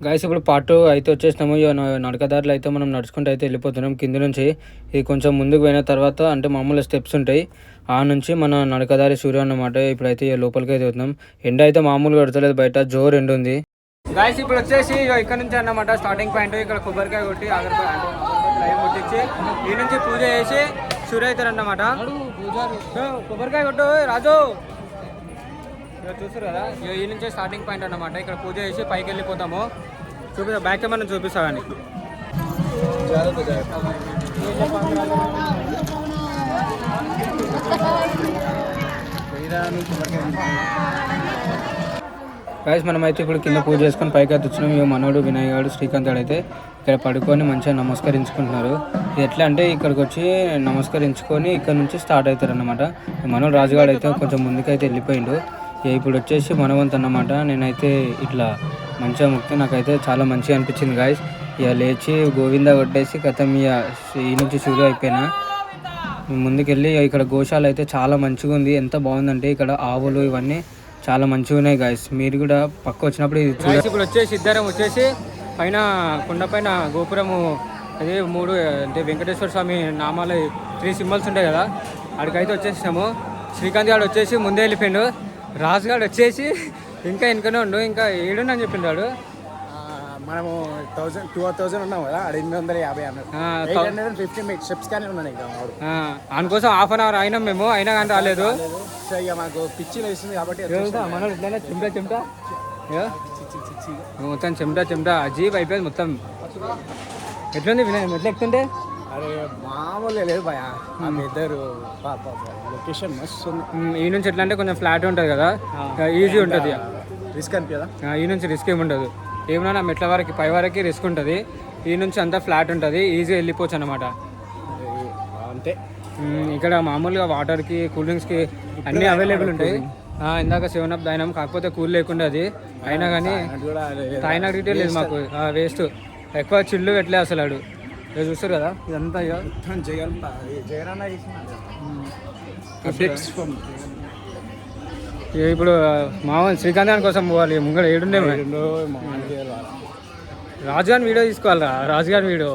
Guys ఇప్పుడు part 2 అయితే వచ్చేసినాము. నడకదారులు అయితే మనం నడుచుకుంటూ అయితే వెళ్ళిపోతున్నాం కింద నుంచి. ఇది కొంచెం ముందుకు పోయిన తర్వాత అంటే మామూలు స్టెప్స్ ఉంటాయి, ఆ నుంచి మన నడకదారి సూర్య అన్నమాట. ఇప్పుడైతే లోపలికి అయితే వెళ్తున్నాం. ఎండ అయితే మామూలుగా పెడతలేదు, బయట జోరు ఎండ ఉంది. గాయస్ ఇప్పుడు వచ్చేసి ఇక్కడ నుంచి అన్నమాట స్టార్టింగ్ పాయింట్. ఇక్కడ కొబ్బరికాయ కొట్టి లైవ్ కొట్టించి ఈ నుంచి పూజ చేసి సూర్య అవుతారు అన్నమాట. కొబ్బరికాయ కొట్టు రాజు. ఇక్కడ చూస్తారు కదా, ఈ నుంచే స్టార్టింగ్ పాయింట్ అన్నమాట. ఇక్కడ పూజ చేసి పైకి వెళ్ళిపోతాము. చూపిస్తా, బ్యాక్ కెమెరా చూపిస్తా కానీ. గైస్ మనమైతే ఇప్పుడు కింద పూజ చేసుకొని పైకి అయితే వచ్చినాం. ఇక మనోడు వినాయకుడు శ్రీకాంత్ అయితే ఇక్కడ పడుకొని మంచిగా నమస్కరించుకుంటున్నారు. ఇది ఎట్లా అంటే ఇక్కడికి వచ్చి నమస్కరించుకొని ఇక్కడ నుంచి స్టార్ట్ అవుతారు అన్నమాట. మనోడు రాజుగాడు అయితే కొంచెం ముందుకైతే వెళ్ళిపోయిండు. ఇప్పుడు వచ్చేసి మనవంత్ అన్నమాట. నేనైతే ఇట్లా మంచిగా ముక్తి నాకైతే చాలా మంచిగా అనిపించింది గాయస్. ఇక లేచి గోవింద కొట్టేసి కథం ఈ నుంచి సూర్య అయిపోయినా ముందుకెళ్ళి ఇక్కడ గోశాల అయితే చాలా మంచిగా ఉంది. ఎంత బాగుందంటే ఇక్కడ ఆవులు ఇవన్నీ చాలా మంచిగా ఉన్నాయి గాయస్. మీరు కూడా పక్క వచ్చినప్పుడు ఇది చూడాలి. ఇప్పుడు వచ్చేసి ఇద్దరం వచ్చేసి పైన కొండపైన గోపురము అదే 3 అంటే వెంకటేశ్వర స్వామి నామాలు 3 సింబల్స్ ఉంటాయి కదా, అక్కడికైతే వచ్చేసినాము. శ్రీకాంత్ గారు వచ్చేసి ముందే వెళ్ళిపోయిండు. రాజుగాడు వచ్చేసి ఇంకా వెనుకనే ఉండు, ఇంకా 7 అని చెప్పిండాడు. మనము 2000 ఉన్నాం కదా, 850 అన్నాడు. 850 స్టెప్స్ కానీ ఉన్నాయి. దానికోసం హాఫ్ అన్ అవర్ అయినాం మేము, అయినా కానీ రాలేదు. సో ఇక మాకు పిచ్చి వేస్తుంది కాబట్టి మనం ఇట్లా చెమటా మొత్తం చెమటా అజీబ్ అయిపోయింది మొత్తం. ఎట్లుంది వినయ్, ఎట్లా ఎక్కుతుంటే? అరే మామూలుగా లేదు భయ, ఇద్దరు లొకేషన్ మస్తు ఉంది. ఈ నుంచి ఎట్లా అంటే కొంచెం ఫ్లాట్ ఉంటుంది కదా, ఈజీ ఉంటుంది. రిస్క్ అనిపించదా? ఈ నుంచి రిస్క్ ఏమి ఉండదు. ఏమన్నా మెట్ల వరకు పై వరకు రిస్క్ ఉంటుంది, ఈ నుంచి అంతా ఫ్లాట్ ఉంటుంది, ఈజీగా వెళ్ళిపోవచ్చు అనమాట. అంతే. ఇక్కడ మామూలుగా వాటర్కి కూల్ డ్రింక్స్కి అన్నీ అవైలబుల్ ఉంటాయి. ఇందాక 7 అప్ తాగినాం, కాకపోతే కూల్ లేకుండా అది. అయినా కానీ తాగిన డీటెయిల్ లేదు మాకు, వేస్ట్. ఎక్కువ చిల్లు పెట్టలే అసలు ఆడు. చూస్తారు కదా ఇదంతా. ఇప్పుడు మామూలు శ్రీకాంత్ గారి కోసం పోవాలి. ముంగడ 7 రాజుగారి వీడియో తీసుకోవాలా, రాజుగారి వీడియో.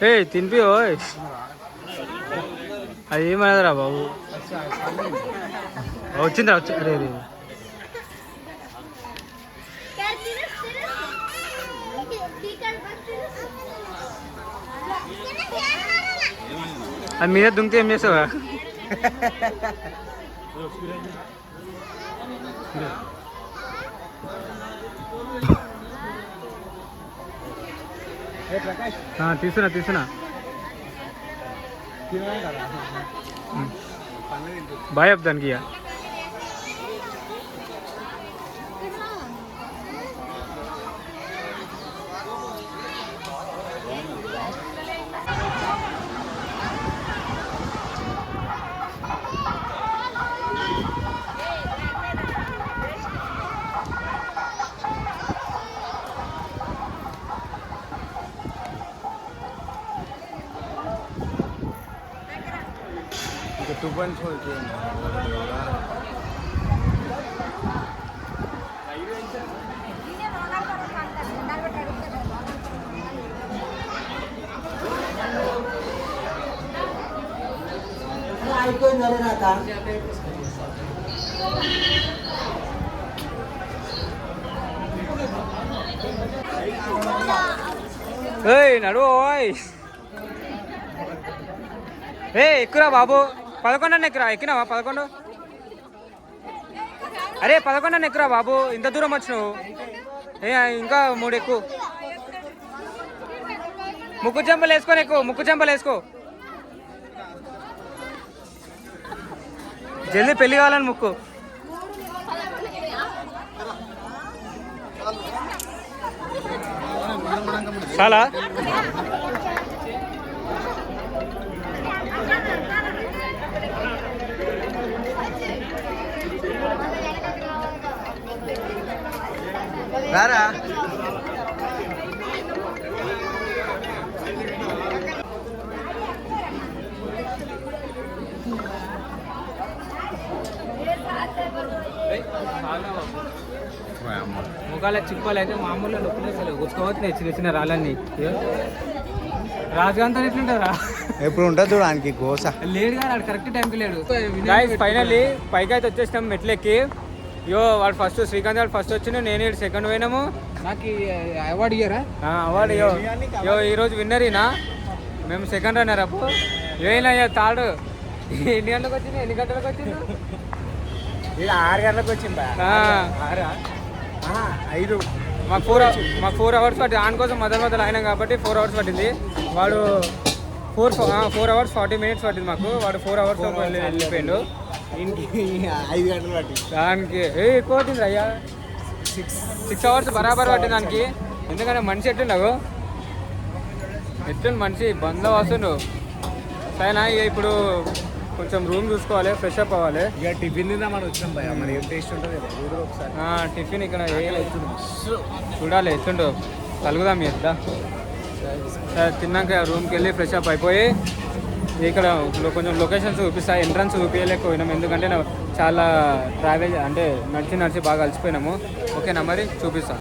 ఏ తినిపి అది ఏమన్నదిరా బాబు. వచ్చిందా అరే అది మీద దుంగితే ఏం చేస్తావా? తీసుకున్నా బాయ్ అప్ దానికి. నడు ఎక్కురా బాబు. 11 అన్న ఎక్కురా. ఎక్కినావా 11? అరే 11 అన్న ఎక్కురా బాబు, ఇంత దూరం వచ్చినావు. ఇంకా 3 ఎక్కువ. ముక్కు చెంపలు వేసుకో, ఎక్కువ ముక్కు చెంపలు వేసుకో. జల్దీ పెళ్లి కావాలని ముక్కు. చాలా రారా. ముఖాల చిప్పాలు అయితే మామూలుగా నొప్పులు గుచ్చుకోవచ్చున్నాయి చిన్న చిన్న రాళ్ళన్నీ. రాజుగాంతో ఎట్లుంటారా ఎప్పుడు ఉంటుంది చూడడానికి గోస లేడు కానీ కరెక్ట్ టైంకి లేడు. ఫైనల్లీ పైకి అయితే వచ్చేసినాం మెట్లెక్కి. వాడు ఫస్ట్ శ్రీకాంత్ వాడు ఫస్ట్ వచ్చిన, నేను సెకండ్ పోయినాము. నాకు అవార్డు ఇయ్యరా? అవార్డు ఈరోజు విన్నర్ ఈయన, మేము సెకండ్ రన్నర్. అప్పుడు ఏమైనా థర్డ్. ఎన్ని గంటలకు వచ్చింది? ఎన్ని గంటలకు వచ్చింది? 6 గంటలకు వచ్చిందా? 5. మాకు 4 అవర్స్ పట్టింది. ఆయన కోసం మొదలు అయినాం కాబట్టి 4 అవర్స్ పట్టింది. వాడు 4 అవర్స్ 40 మినిట్స్ పట్టింది మాకు. వాడు 4 అవర్స్ వెళ్ళిపోయాడు. 5 గంటలు పట్టింది దానికి. ఎక్కువ పట్టింది అయ్యా. 6 అవర్స్ బరాబర్ పట్టింది దానికి. ఎందుకంటే మనిషి ఎట్టుండవు, మనిషి బంద వస్తుండు. సరేనా, ఇప్పుడు కొంచెం రూమ్ చూసుకోవాలి, ఫ్రెష్ అప్ అవ్వాలి. ఇక టిఫిన్ తిందా మనం వచ్చినాం భయ, మరి ఏం టేస్ట్ ఉంటుంది ఒకసారి. టిఫిన్ ఇక్కడ చూడాలి ఎట్లుండో, కలుగుదాం ఎద్దా. తిన్నాక రూమ్కి వెళ్ళి ఫ్రెష్ అప్ అయిపోయి ఇక్కడ కొంచెం లొకేషన్స్ చూపిస్తా. ఎంట్రన్స్ చూపించలేకపోయినాము ఎందుకంటే చాలా ట్రావెల్ అంటే నడిచి బాగా అలసిపోయినాము. ఓకేనా, మరి చూపిస్తా.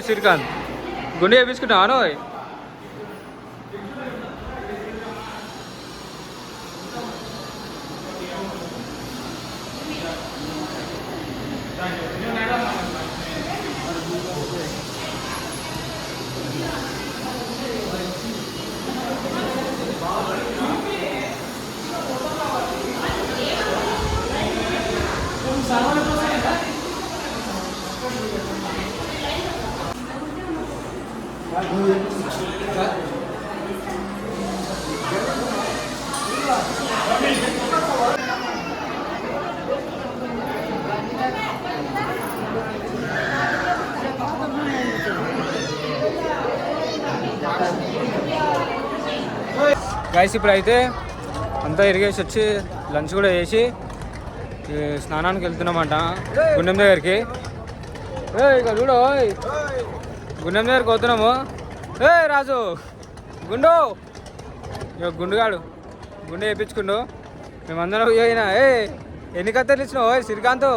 శ్రీకాంత్ గుండె వేపించుకుంటాను. గైస్ ఇప్పుడు అయితే అంతా ఇరిగేసి వచ్చి లంచ్ కూడా చేసి స్నానానికి వెళ్తున్నామంట గుండెం దగ్గరికి. ఇక చూడు, గుండెం దగ్గరికి పోతున్నాము. రాజు గుండు, ఇక గుండుగాడు గుండె వేయించుకుండు. మేమందరం అయినా ఎన్ని కత్తెలు ఇచ్చినావు శ్రీకాంత్?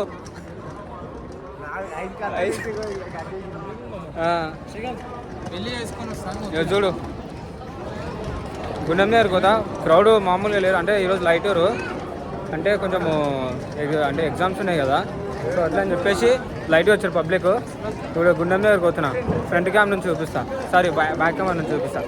చూడు గుండెం దగ్గర పోతా. క్రౌడ్ మామూలుగా లేరు, అంటే ఈరోజు లైట్ టూరు, అంటే కొంచెము అంటే ఎగ్జామ్స్ ఉన్నాయి కదా, సో అట్లా అని చెప్పేసి లైట్ వచ్చారు పబ్లిక్. ఇప్పుడు గుండెం దగ్గరికి పోతున్నా. ఫ్రంట్ క్యామ్ నుంచి చూపిస్తా, సారీ బ్యాక్ క్యామ్ నుంచి చూపిస్తా.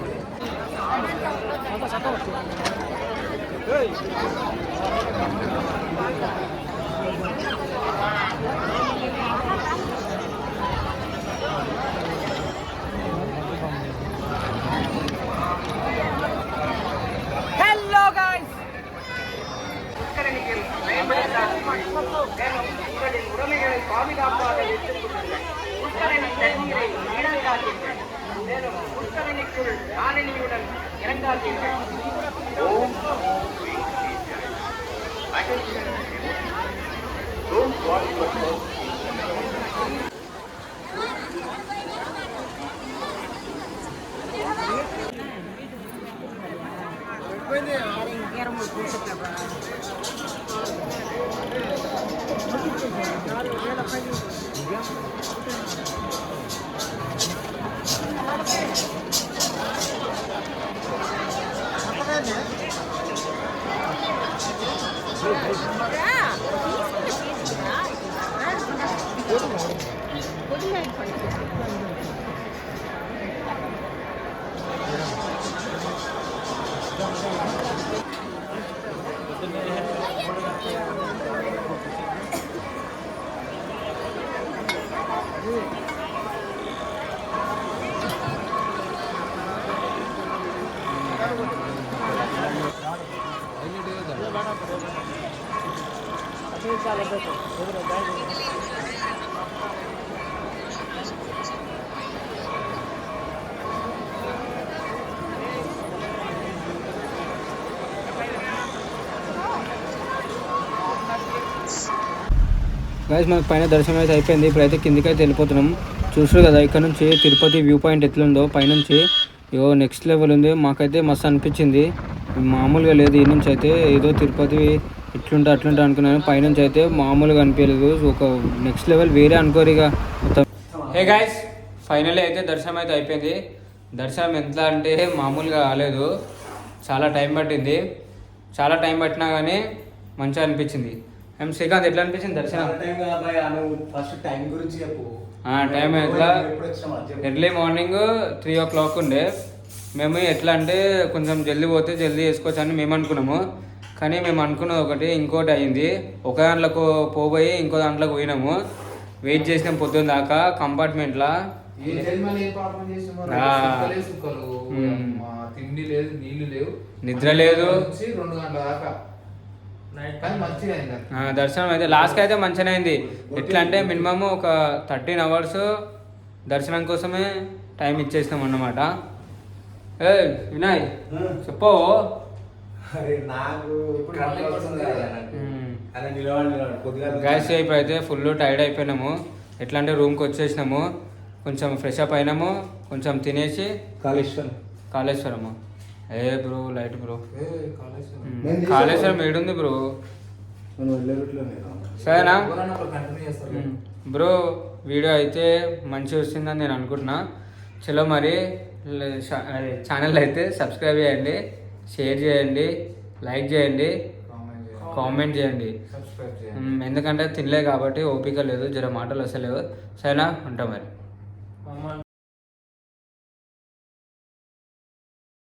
உடைமைகளை பாதுகாப்பாக வைத்துக் கொள்ளுங்கள். உட்கரணி தண்ணீரை இறங்காதீர்கள். மேலும் உட்கரணிக்குள் காலனியுடன் இறங்காதீர்கள். గైస్ మనకు పైన దర్శనం అయితే అయిపోయింది. ఇప్పుడైతే కిందికి అయితే వెళ్ళిపోతున్నాం. చూసారు కదా ఇక్కడ నుంచి తిరుపతి వ్యూ పాయింట్ ఎట్లుందో పైనుంచి. ఇగో నెక్స్ట్ లెవెల్ ఉంది. మాకైతే మస్తు అనిపించింది. మామూలుగా లేదు. ఈ నుంచి అయితే ఏదో తిరుపతి ఇట్లుంటా అట్లుంటా అనుకున్నాను. పైనుంచి అయితే మామూలుగా అనిపించలేదు. ఒక నెక్స్ట్ లెవెల్ వేరే అనుకోరు ఇక మొత్తం. హే గైస్ ఫైనల్లీ అయితే దర్శనం అయితే అయిపోయింది. దర్శనం ఎంత అంటే మామూలుగా కాలేదు. చాలా టైం పట్టింది. చాలా టైం పట్టినా కానీ మంచిగా అనిపించింది. శ్రీకాంత్ ఎట్లా అనిపించింది దర్శనం? ఫస్ట్ టైం గురించి చెప్పు. టైం ఎట్లా ఎర్లీ మార్నింగ్ 3 o'clock ఉండే. మేము ఎట్లా అంటే కొంచెం జల్దీ పోతే జల్దీ వేసుకోవచ్చు అని మేము అనుకున్నాము. కానీ మేము అనుకున్నది ఒకటి, ఇంకోటి అయింది. ఒక దాంట్లోకి పోయి ఇంకో దాంట్లోకి పోయినాము. వెయిట్ చేసినాం పొద్దున్న దాకా కంపార్ట్మెంట్లో. తిండి లేదు, నీళ్లు లేవు, నిద్ర లేదు. 2 గంటల దాకా దర్శనం అయితే లాస్ట్కి అయితే మంచిగానే అయింది. ఎట్లా అంటే మినిమమ్ ఒక 13 hours దర్శనం కోసమే టైం ఇచ్చేసినాం అన్నమాట. ఏ వినయ్ చెప్పు. గ్యాస్ ఇప్పుడు అయితే ఫుల్ టైర్డ్ అయిపోయినాము. ఎట్లా అంటే రూమ్కి వచ్చేసినాము. కొంచెం ఫ్రెష్ అప్ అయినాము. కొంచెం తినేసి కాళేశ్వరము. ఏ బ్రో లైట్ బ్రో, కాళేశ్వరం ఏడుంది బ్రో? సరేనా బ్రో? వీడియో అయితే మంచిగా వస్తుందని నేను అనుకుంటున్నా. చలో మరి ఛానల్ అయితే సబ్స్క్రైబ్ చేయండి, షేర్ చేయండి, లైక్ చేయండి, కామెంట్ చేయండి. ఎందుకంటే తినలే కాబట్టి ఓపిక లేదు, జర మాటలు వస్తలేవు. సరేనా? ఉంటాం మరి.